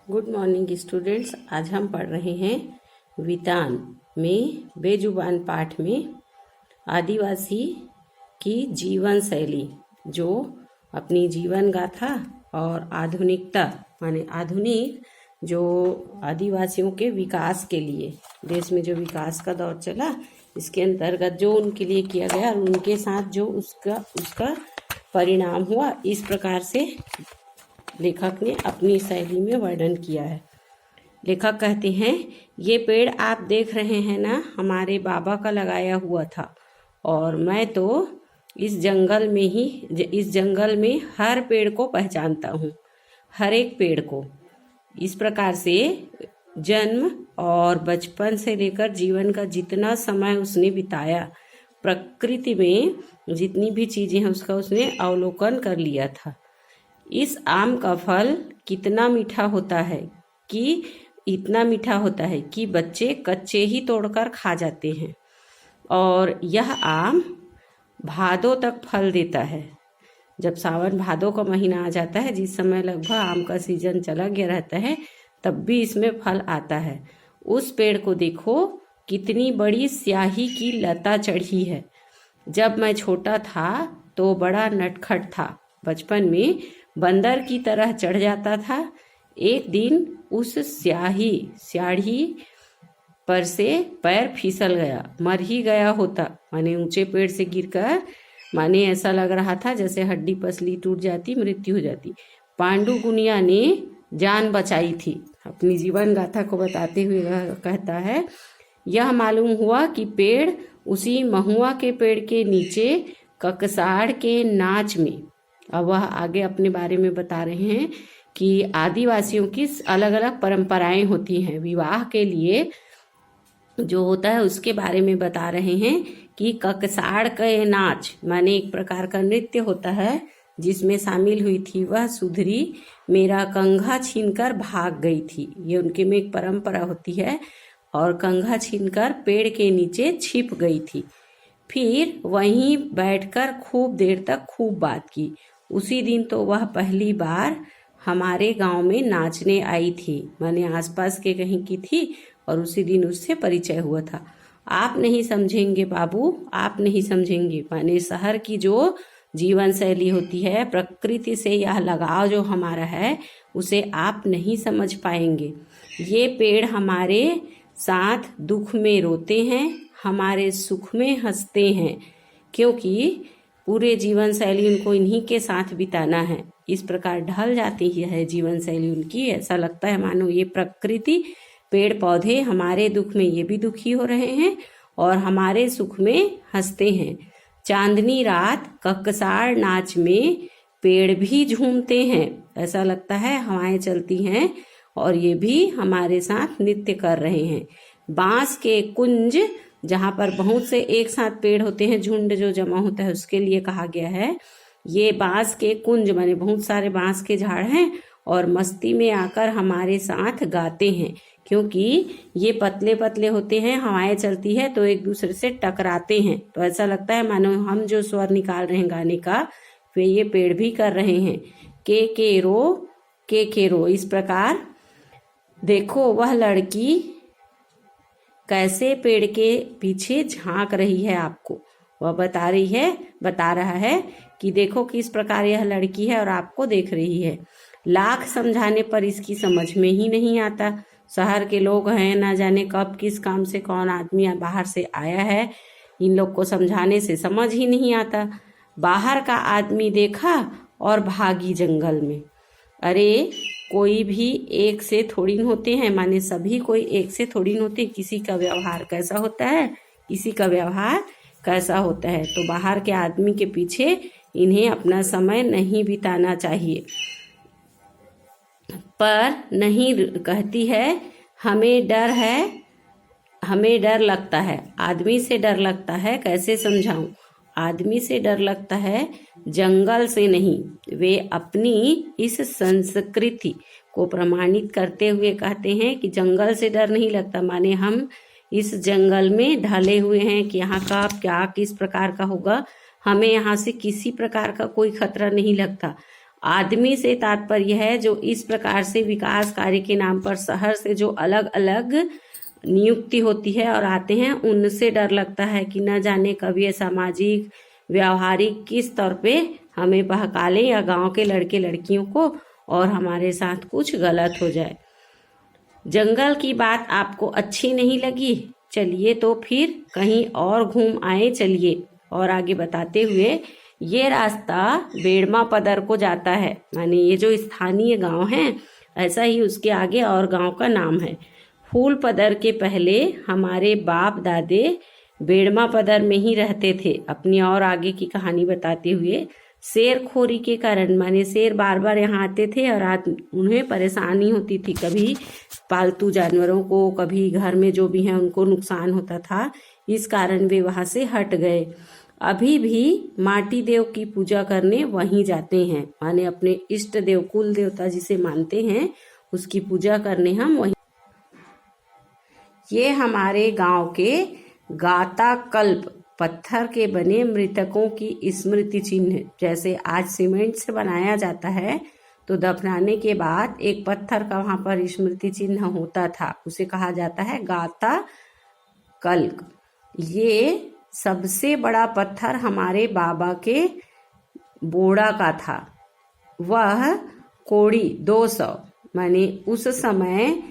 Good morning students. आज हम पढ़ रहे हैं वितान में बेजुबान पाठ में आदिवासी की जीवन शैली, जो अपनी जीवन गाथा और आधुनिकता माने आधुनिक जो आदिवासियों के विकास के लिए देश में जो विकास का दौर चला, इसके अंतर्गत जो उनके लिए किया गया और उनके साथ जो उसका परिणाम हुआ, इस प्रकार से लेखक ने अपनी शैली में वर्णन किया है। लेखक कहते हैं, ये पेड़ आप देख रहे हैं ना, हमारे बाबा का लगाया हुआ था और मैं तो इस जंगल में हर पेड़ को पहचानता हूँ, हर एक पेड़ को। इस प्रकार से जन्म और बचपन से लेकर जीवन का जितना समय उसने बिताया, प्रकृति में जितनी भी चीजें हैं उसका उसने अवलोकन कर लिया था। इस आम का फल कितना मीठा होता है कि इतना मीठा होता है कि बच्चे कच्चे ही तोड़कर खा जाते हैं, और यह आम भादों तक फल देता है। जब सावन भादों का महीना आ जाता है, जिस समय लगभग आम का सीजन चला गया रहता है, तब भी इसमें फल आता है। उस पेड़ को देखो, कितनी बड़ी स्याही की लता चढ़ी है। जब मैं छोटा था तो बड़ा नटखट था, बचपन में बंदर की तरह चढ़ जाता था। एक दिन उस स्याही पर से पैर फिसल गया, मर ही गया होता। माने ऊंचे पेड़ से गिरकर, माने ऐसा लग रहा था जैसे हड्डी पसली टूट जाती, मृत्यु हो जाती। पांडु गुनिया ने जान बचाई थी। अपनी जीवन गाथा को बताते हुए कहता है, यह मालूम हुआ कि पेड़ उसी महुआ के पेड़ के नीचे ककसाड़ के नाच में। अब वह आगे अपने बारे में बता रहे हैं कि आदिवासियों की अलग अलग परंपराएं होती हैं। विवाह के लिए जो होता है उसके बारे में बता रहे हैं कि ककसाड़ का नाच माने एक प्रकार का नृत्य होता है, जिसमें शामिल हुई थी वह सुधरी मेरा कंघा छीनकर भाग गई थी। ये उनके में एक परंपरा होती है, और कंघा छीनकर पेड़ के नीचे छिप गई थी। फिर वहीं बैठकर खूब देर तक खूब बात की। उसी दिन तो वह पहली बार हमारे गांव में नाचने आई थी, माने आसपास के कहीं की थी, और उसी दिन उससे परिचय हुआ था। आप नहीं समझेंगे बाबू, आप नहीं समझेंगे। माने शहर की जो जीवन शैली होती है, प्रकृति से यह लगाव जो हमारा है, उसे आप नहीं समझ पाएंगे। ये पेड़ हमारे साथ दुख में रोते हैं, हमारे सुख में हंसते हैं, क्योंकि पूरे जीवन शैली उनको इन्हीं के साथ बिताना है। इस प्रकार ढल जाती है जीवन शैली उनकी। ऐसा लगता है मानो ये प्रकृति, पेड़ पौधे हमारे दुख में ये भी दुखी हो रहे हैं और हमारे सुख में हंसते हैं। चांदनी रात ककसाड़ नाच में पेड़ भी झूमते हैं। ऐसा लगता है हवाएं चलती हैं और ये भी हमारे साथ नृत्य कर रहे हैं। बांस के कुंज, जहाँ पर बहुत से एक साथ पेड़ होते हैं, झुंड जो जमा होता है, उसके लिए कहा गया है। ये बांस के कुंज माने बहुत सारे बांस के झाड़ हैं, और मस्ती में आकर हमारे साथ गाते हैं, क्योंकि ये पतले पतले होते हैं, हवाएं चलती है तो एक दूसरे से टकराते हैं। तो ऐसा लगता है मानो हम जो स्वर निकाल रहे हैं गाने का, वे ये पेड़ भी कर रहे हैं। के रो। इस प्रकार देखो वह लड़की कैसे पेड़ के पीछे झांक रही है आपको। वह बता रहा है कि देखो किस प्रकार यह लड़की है और आपको देख रही है। लाख समझाने पर इसकी समझ में ही नहीं आता। शहर के लोग हैं, ना जाने कब किस काम से कौन आदमी बाहर से आया है, इन लोग को समझाने से समझ ही नहीं आता। बाहर का आदमी देखा और भागी जंगल में। अरे कोई भी एक से थोड़ी न होते हैं, माने सभी कोई एक से थोड़ी न होते। किसी का व्यवहार कैसा होता है, किसी का व्यवहार कैसा होता है। तो बाहर के आदमी के पीछे इन्हें अपना समय नहीं बिताना चाहिए। पर नहीं कहती है, हमें डर लगता है, आदमी से डर लगता है। कैसे समझाऊं? आदमी से डर लगता है, जंगल से नहीं। वे अपनी इस संस्कृति को प्रमाणित करते हुए कहते हैं कि जंगल से डर नहीं लगता, माने हम इस जंगल में ढले हुए हैं कि यहाँ का क्या किस प्रकार का होगा, हमें यहाँ से किसी प्रकार का कोई खतरा नहीं लगता। आदमी से तात्पर्य है जो इस प्रकार से विकास कार्य के नाम पर शहर से जो अलग अलग नियुक्ति होती है और आते हैं, उनसे डर लगता है कि न जाने कभी ये सामाजिक व्यावहारिक किस तौर पे हमें बहका ले या गांव के लड़के लड़कियों को और हमारे साथ कुछ गलत हो जाए। जंगल की बात आपको अच्छी नहीं लगी? चलिए तो फिर कहीं और घूम आए चलिए। और आगे बताते हुए, ये रास्ता बेड़मा पदर को जाता है, माने ये जो स्थानीय गांव है ऐसा ही उसके आगे और गांव का नाम है। फूल पदर के पहले हमारे बाप दादे बेड़मा पदर में ही रहते थे। अपनी और आगे की कहानी बताते हुए, शेरखोरी के कारण, माने शेर बार बार यहाँ आते थे और उन्हें परेशानी होती थी, कभी पालतू जानवरों को, कभी घर में जो भी हैं उनको नुकसान होता था, इस कारण वे वहां से हट गए। अभी भी माटी देव की पूजा करने वहीं जाते हैं, माने अपने इष्ट देव कुल देवता जिसे मानते हैं उसकी पूजा करने हम वहीं। ये हमारे गांव के गाता कल्प पत्थर के बने मृतकों की स्मृति चिन्ह, जैसे आज सीमेंट से बनाया जाता है तो दफनाने के बाद एक पत्थर का वहां पर स्मृति चिन्ह होता था, उसे कहा जाता है गाता कल्क। ये सबसे बड़ा पत्थर हमारे बाबा के बोड़ा का था, वह कोड़ी 200, माने उस समय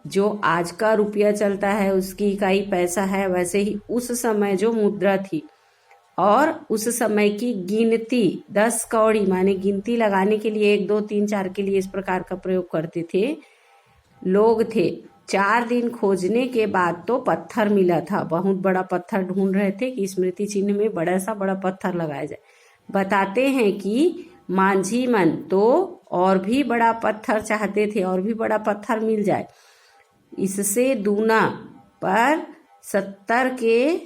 जो आज का रुपया चलता है उसकी इकाई पैसा है, वैसे ही उस समय जो मुद्रा थी और उस समय की गिनती 10 कौड़ी, माने गिनती लगाने के लिए 1 2 3 4 के लिए इस प्रकार का प्रयोग करते थे लोग थे। 4 दिन खोजने के बाद तो पत्थर मिला था, बहुत बड़ा पत्थर ढूंढ रहे थे कि स्मृति चिन्ह में बड़ा सा बड़ा पत्थर लगाया जाए। बताते हैं कि मांझी मन तो और भी बड़ा पत्थर चाहते थे, और भी बड़ा पत्थर मिल जाए, इससे दूना पर 70 के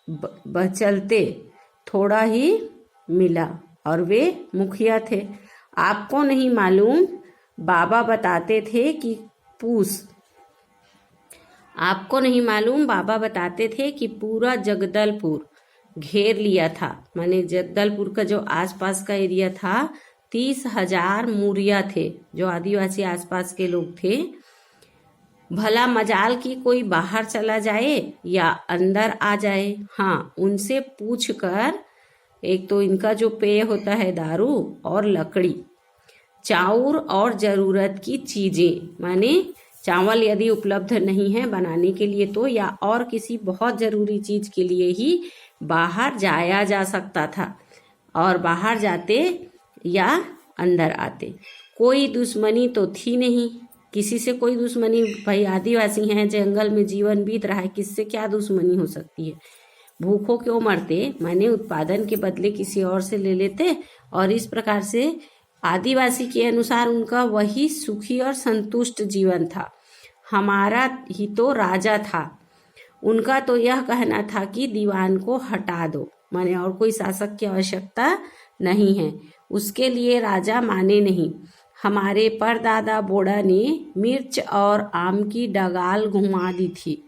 बचलते थोड़ा ही मिला, और वे मुखिया थे। आपको नहीं मालूम, बाबा बताते थे कि पूरा जगदलपुर घेर लिया था, माने जगदलपुर का जो आसपास का एरिया था 30,000 मुरिया थे, जो आदिवासी आसपास के लोग थे। भला मजाल की कोई बाहर चला जाए या अंदर आ जाए, हाँ उनसे पूछकर, एक तो इनका जो पेय होता है दारू और लकड़ी, चाउर और जरूरत की चीजें, माने चावल यदि उपलब्ध नहीं है बनाने के लिए तो, या और किसी बहुत जरूरी चीज के लिए ही बाहर जाया जा सकता था, और बाहर जाते या अंदर आते। कोई दुश्मनी तो थी नहीं, किसी से कोई दुश्मनी, भाई आदिवासी हैं, जंगल में जीवन बीत रहा है, किससे क्या दुश्मनी हो सकती है। भूखों क्यों मरते, माने उत्पादन के बदले किसी और से ले लेते, और इस प्रकार से आदिवासी के अनुसार उनका वही सुखी और संतुष्ट जीवन था। हमारा ही तो राजा था, उनका तो यह कहना था कि दीवान को हटा दो, माने और कोई शासक की आवश्यकता नहीं है, उसके लिए राजा माने नहीं। हमारे परदादा बोड़ा ने मिर्च और आम की डगाल घुमा दी थी,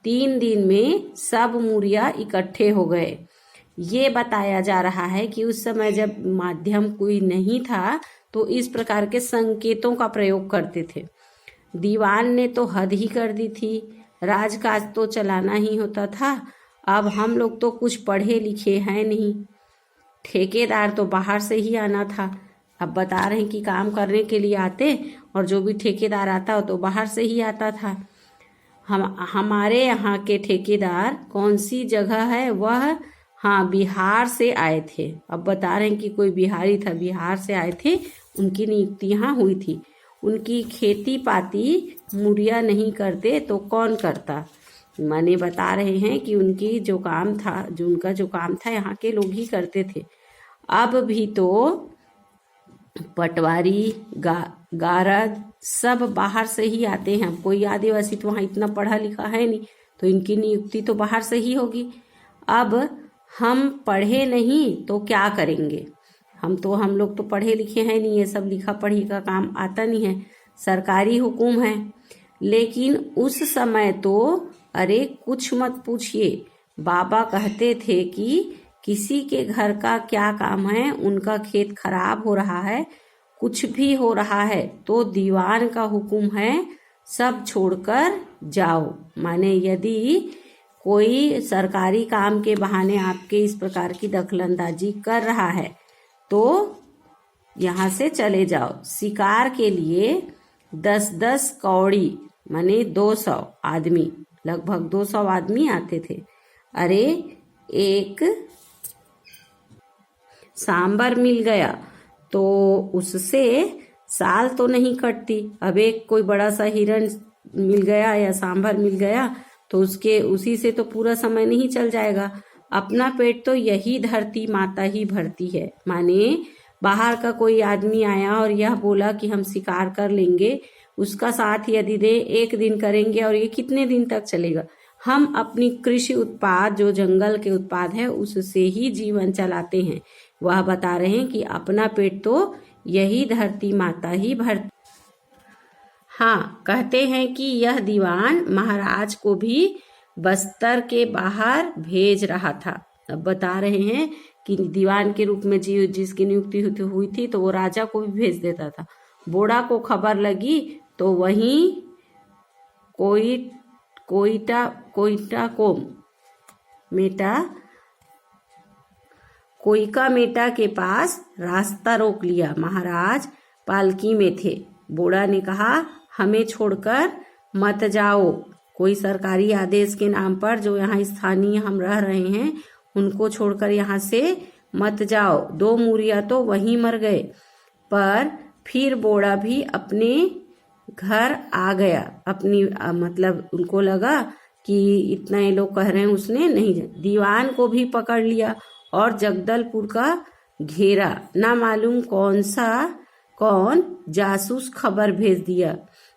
3 दिन में सब मुरिया इकट्ठे हो गए। ये बताया जा रहा है कि उस समय जब माध्यम कोई नहीं था तो इस प्रकार के संकेतों का प्रयोग करते थे। दीवान ने तो हद ही कर दी थी, राजकाज तो चलाना ही होता था। अब हम लोग तो कुछ पढ़े लिखे हैं नहीं, ठेकेदार तो बाहर से ही आना था। अब बता रहे हैं कि काम करने के लिए आते, और जो भी ठेकेदार आता हो तो बाहर से ही आता था। हमारे यहाँ के ठेकेदार कौन सी जगह है वह, हाँ बिहार से आए थे। अब बता रहे हैं कि कोई बिहारी था, बिहार से आए थे, उनकी नियुक्ति यहाँ हुई थी। उनकी खेती पाती मुरिया नहीं करते तो कौन करता, माने बता रहे हैं कि उनकी जो काम था, उनका जो काम था यहाँ के लोग ही करते थे। अब भी तो पटवारी गारद सब बाहर से ही आते हैं। कोई आदिवासी तो वहाँ इतना पढ़ा लिखा है नहीं, तो इनकी नियुक्ति तो बाहर से ही होगी। अब हम पढ़े नहीं तो क्या करेंगे, हम लोग तो पढ़े लिखे हैं नहीं, ये सब लिखा पढ़ी का काम आता नहीं है, सरकारी हुकुम है। लेकिन उस समय तो अरे कुछ मत पूछिए, बाबा कहते थे कि किसी के घर का क्या काम है, उनका खेत खराब हो रहा है, कुछ भी हो रहा है तो दीवान का हुक्म है सब छोड़कर जाओ। माने यदि कोई सरकारी काम के बहाने आपके इस प्रकार की दखलंदाजी कर रहा है तो यहाँ से चले जाओ। शिकार के लिए 10-10 कौड़ी माने 200 आदमी, लगभग 200 आदमी आते थे। अरे एक सांबर मिल गया तो उससे साल तो नहीं कटती। अब एक कोई बड़ा सा हिरण मिल गया या सांभर मिल गया तो उसी से तो पूरा समय नहीं चल जाएगा। अपना पेट तो यही धरती माता ही भरती है। माने बाहर का कोई आदमी आया और यह बोला कि हम शिकार कर लेंगे, उसका साथ यदि दे 1 दिन करेंगे और ये कितने दिन तक चलेगा। हम अपनी कृषि उत्पाद जो जंगल के उत्पाद है उससे ही जीवन चलाते हैं। वह बता रहे हैं कि अपना पेट तो यही धरती माता ही भरती। हाँ, कहते हैं कि यह दीवान महाराज को भी बस्तर के बाहर भेज रहा था। अब बता रहे हैं कि दीवान के रूप में जिसकी नियुक्ति हुई थी तो वो राजा को भी भेज देता था। बोड़ा को खबर लगी तो वहीं कोयिका मेटा के पास रास्ता रोक लिया। महाराज पालकी में थे। बोड़ा ने कहा हमें छोड़कर मत जाओ। कोई सरकारी आदेश के नाम पर जो यहाँ स्थानीय हम रह रहे हैं उनको छोड़कर यहाँ से मत जाओ। 2 मुरिया तो वहीं मर गए। पर फिर बोड़ा भी अपने घर आ गया। मतलब उनको लगा कि इतना ये लोग कह रहे हैं, उसने नहीं। दीवान को भी पकड़ लिया और जगदलपुर का घेरा। ना मालूम कौन जासूस खबर भेज दिया।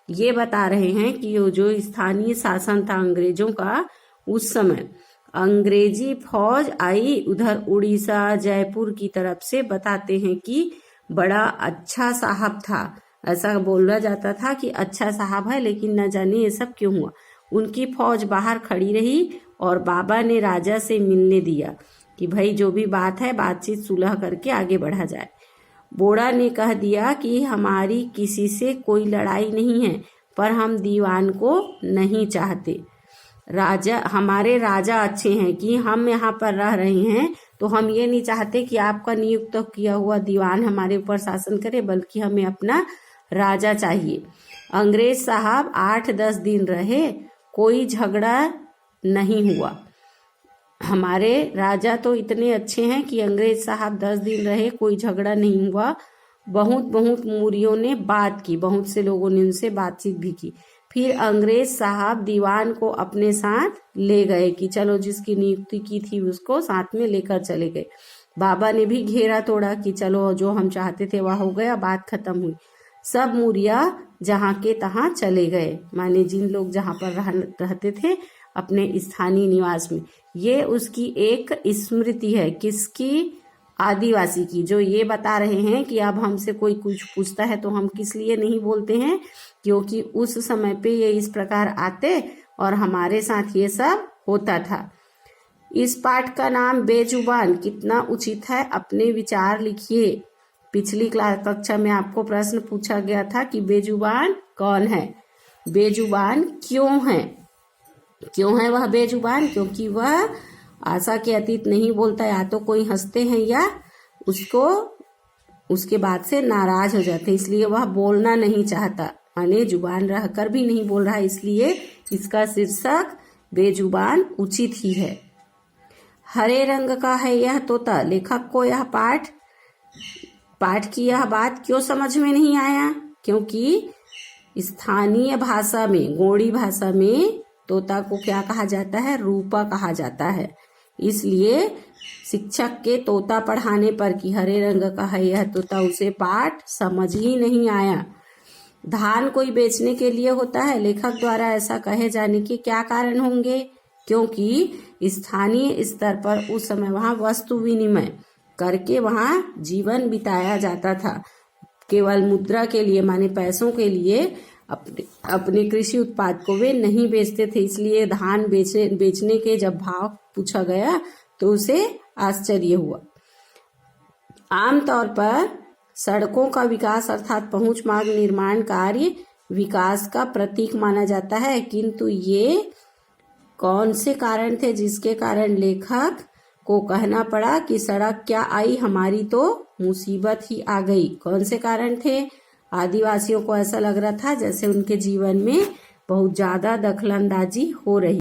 ये बता रहे हैं कि जो स्थानीय शासन था अंग्रेजों का, उस समय अंग्रेजी फौज आई उधर उड़ीसा जयपुर की तरफ से। बताते हैं कि बड़ा अच्छा साहब था। ऐसा बोला जाता था कि अच्छा साहब है, लेकिन न जाने ये सब क्यों हुआ। उनकी फौज बाहर खड़ी रही और बाबा ने राजा से मिलने दिया कि भाई जो भी बात है बातचीत सुलह करके आगे बढ़ा जाए। बोड़ा ने कह दिया कि हमारी किसी से कोई लड़ाई नहीं है, पर हम दीवान को नहीं चाहते। हमारे राजा अच्छे हैं कि हम यहाँ पर रह रहे हैं तो हम ये नहीं चाहते कि आपका नियुक्त किया हुआ दीवान हमारे ऊपर शासन करे, बल्कि हमें अपना राजा चाहिए। अंग्रेज साहब 8-10 दिन रहे, कोई झगड़ा नहीं हुआ। हमारे राजा तो इतने अच्छे हैं कि अंग्रेज साहब 10 दिन रहे, कोई झगड़ा नहीं हुआ। बहुत मुरियों ने बात की, बहुत से लोगों ने उनसे बातचीत भी की। फिर अंग्रेज साहब दीवान को अपने साथ ले गए कि चलो जिसकी नियुक्ति की थी उसको साथ में लेकर चले गए। बाबा ने भी घेरा तोड़ा कि चलो जो हम चाहते थे वह हो गया, बात खत्म हुई। सब मुरिया जहाँ के तहाँ चले गए। माने जिन लोग जहाँ पर रहते थे अपने स्थानीय निवास में। ये उसकी एक स्मृति है। किसकी? आदिवासी की। जो ये बता रहे हैं कि अब हमसे कोई कुछ पूछता है तो हम किस लिए नहीं बोलते हैं, क्योंकि उस समय पे ये इस प्रकार आते और हमारे साथ ये सब होता था। इस पाठ का नाम बेजुबान कितना उचित है, अपने विचार लिखिए। पिछली कक्षा में आपको प्रश्न पूछा गया था कि बेजुबान कौन है, बेजुबान क्यों है। क्यों है वह बेजुबान? क्योंकि वह आशा के अतीत नहीं बोलता। या तो कोई हंसते हैं या उसके बाद से नाराज हो जाते, इसलिए वह बोलना नहीं चाहता। माने जुबान रहकर भी नहीं बोल रहा, इसलिए इसका शीर्षक बेजुबान उचित ही है। हरे रंग का है यह तोता। लेखक को यह पाठ की यह बात क्यों समझ में नहीं आया? क्योंकि स्थानीय भाषा में, गोंडी भाषा में तोता को क्या कहा जाता है? रूपा कहा जाता है। इसलिए शिक्षक के तोता पढ़ाने पर कि हरे रंग का है यह तोता, उसे पाठ समझ ही नहीं आया। धान कोई बेचने के लिए होता है। लेखक द्वारा ऐसा कहे जाने के क्या कारण होंगे? क्योंकि स्थानीय स्तर पर उस समय वहां वस्तु विनिमय करके वहां जीवन बिताया जाता था। केवल मुद्रा के लिए, माने पैसों के लिए अपने कृषि उत्पाद को वे नहीं बेचते थे। इसलिए धान बेचने के जब भाव पूछा गया तो उसे आश्चर्य हुआ। आमतौर पर सड़कों का विकास अर्थात पहुंच मार्ग निर्माण कार्य विकास का प्रतीक माना जाता है, किंतु ये कौन से कारण थे जिसके कारण लेखक को कहना पड़ा कि सड़क क्या आई, हमारी तो मुसीबत ही आ गई। कौन से कारण थे? आदिवासियों को ऐसा लग रहा था जैसे उनके जीवन में बहुत ज्यादा दखलंदाजी हो रही।